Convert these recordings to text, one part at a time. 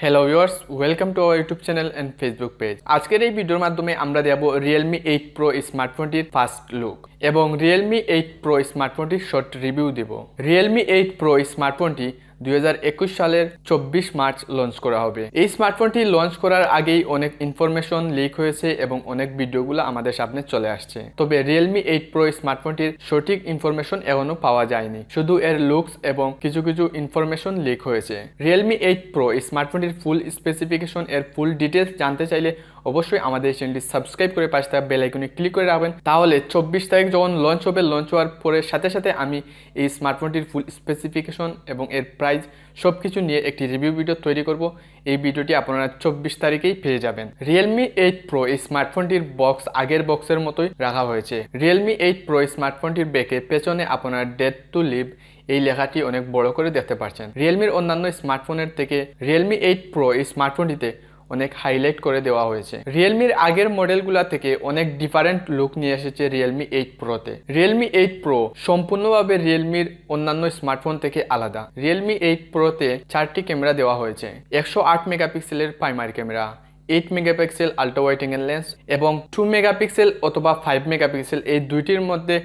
Hello viewers, welcome to our YouTube channel and Facebook page. আজকের এই ভিডিওর মাধ্যমে আমরা দেব Realme 8 Pro স্মার্টফোনটির ফার্স্ট লুক এবং Realme 8 Pro স্মার্টফোনটির শর্ট রিভিউ দেব। Realme 8 Pro স্মার্টফোনটি 2021 সালের 24 মার্চ লঞ্চ করা হবে। এই স্মার্টফোনটি লঞ্চ করার আগেই অনেক ইনফরমেশন লিক হয়েছে এবং অনেক ভিডিওগুলো আমাদের সামনে চলে আসছে। তবে Realme 8 Pro স্মার্টফোনটির সঠিক ইনফরমেশন এখনো পাওয়া যায়নি, শুধু এর লুকস এবং কিছু ইনফরমেশন লিক হয়েছে। Realme 8 Pro স্মার্টফোনটির ফুল স্পেসিফিকেশন এর ফুল ডিটেলস জানতে চাইলে অবশ্যই আমাদের চ্যানেলটি সাবস্ক্রাইব করে পাশে থাকা বেল আইকনে ক্লিক করে রাখবেন। তাহলে 24 তারিখ যখন লঞ্চ হবে, লঞ্চ হওয়ার পরে সাথে সাথে আমি এই স্মার্টফোনটির ফুল স্পেসিফিকেশন এবং এর প্রাইস সব কিছু নিয়ে একটি রিভিউ ভিডিও তৈরি করব। এই ভিডিওটি আপনারা 24 তারিখেই পেয়ে যাবেন। Realme 8 Pro এই স্মার্টফোনটির বক্স আগের বক্সের মতোই রাখা হয়েছে। Realme 8 Pro স্মার্টফোনটির ব্যাকে পেছনে আপনারা ডেট টু লিভ এই লেখাটি অনেক বড় করে দেখতে পাচ্ছেন। রিয়েলমির অন্যান্য স্মার্টফোনের থেকে Realme 8 Pro এই স্মার্টফোনটিতে অনেক হাইলাইট করে দেওয়া হয়েছে। রিয়েলমির আগের মডেলগুলো থেকে অনেক ডিফারেন্ট লুক নিয়ে এসেছে Realme 8 Proতে। Realme 8 Pro সম্পূর্ণভাবে রিয়েলমির অন্যান্য স্মার্টফোন থেকে আলাদা। Realme 8 Proতে 4টি ক্যামেরা দেওয়া হয়েছে। 108 মেগাপিক্সেলের primary camera, 8 megapixel ultra wide angle lens এবং 2 মেগাপিক্সেল অথবা 5 মেগাপিক্সেল এই দুইটির মধ্যে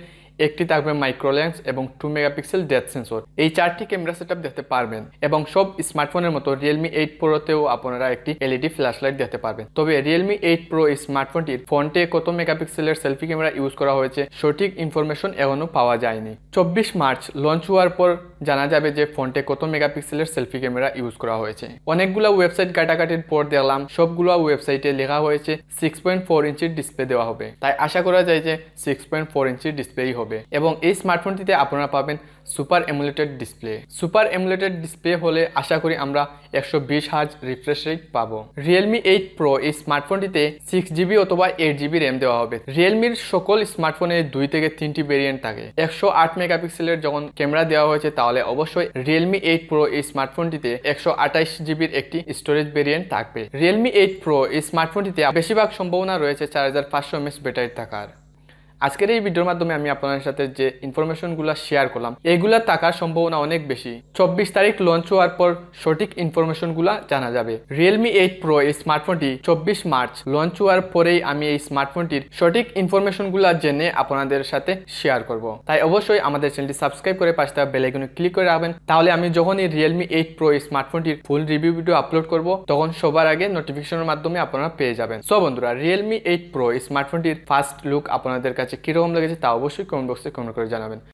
একটি থাকবে মাইক্রো লেন্স এবং 2 মেগাপিক্সেল ডেপথ সেন্সর। এই 4টি ক্যামেরা সেটআপ দেখতে পারবেন এবং সব স্মার্টফোনের মতো Realme 8 Proতেও আপনারা একটি এলইডি ফ্ল্যাশ লাইট দেখতে পারবেন। তবে Realme 8 Pro স্মার্টফোনটির ফ্রন্টে কত মেগাপিক্সেলের সেলফি ক্যামেরা ইউজ করা হয়েছে সঠিক ইনফরমেশন এখনো পাওয়া যায়নি। 24 মার্চ লঞ্চ হওয়ার পর জানা যাবে যে ফ্রন্টে কত মেগাপিক্সেলের সেলফি ক্যামেরা ইউজ করা হয়েছে। অনেকগুলো ওয়েবসাইট ঘাটাঘাটির পর দেখলাম সবগুলো ওয়েবসাইটে লেখা হয়েছে 6.4 ইঞ্চির ডিসপ্লে দেওয়া হবে। তাই আশা করা যায় যে 6.4 ইঞ্চির ডিসপ্লেই হবে এবং এই স্মার্টফোনটিতে আপনারা পাবেন সুপার এমুলেটেড ডিসপ্লে। সুপার এমুলেটেড ডিসপ্লে হলে আশা করি আমরা 120 হার্জ রিফ্রেশ রেট পাবো। Realme 8 Pro এই স্মার্টফোনটিতে 6GB অথবা 8GB র্যাম দেওয়া হবে। রিয়েলমির সকল স্মার্টফোনে 2 থেকে 3টি ভেরিয়েন্ট থাকে। 108 মেগাপিক্সেলের যখন ক্যামেরা দেওয়া হয়েছে তাহলে অবশ্যই Realme 8 Pro এই স্মার্টফোনটিতে 128GBর একটি স্টোরেজ ভেরিয়েন্ট থাকবে। Realme 8 Pro এই স্মার্টফোনটিতে বেশিরভাগ সম্ভাবনা রয়েছে 4500 mAh ব্যাটারি থাকার। আজকের এই ভিডিওর মাধ্যমে আমি আপনাদের সাথে যে ইনফরমেশনগুলো শেয়ার করলাম এগুলা থাকার সম্ভাবনা অনেক বেশি। 24 তারিখ লঞ্চ হওয়ার পর সঠিক ইনফরমেশনগুলো জানা যাবে। Realme 8 Pro এই স্মার্টফোনটি 24 মার্চ লঞ্চ হওয়ার পরেই আমি এই স্মার্টফোনটির সঠিক ইনফরমেশনগুলো জেনে আপনাদের সাথে শেয়ার করব। তাই অবশ্যই আমাদের চ্যানেলটি সাবস্ক্রাইব করে পাশে থাকা বেল আইকনে ক্লিক করে রাখবেন। তাহলে আমি যখনই Realme 8 Pro এই স্মার্টফোনটির ফুল রিভিউ ভিডিও আপলোড করব তখন সবার আগে নোটিফিকেশনের মাধ্যমে আপনারা পেয়ে যাবেন। সো বন্ধুরা, Realme 8 Pro এই স্মার্টফোনটির ফার্স্ট লুক আপনাদের কাছে কিরকম লেগেছে তা অবশ্যই কমেন্ট বক্সে কমেন্ট করে জানাবেন।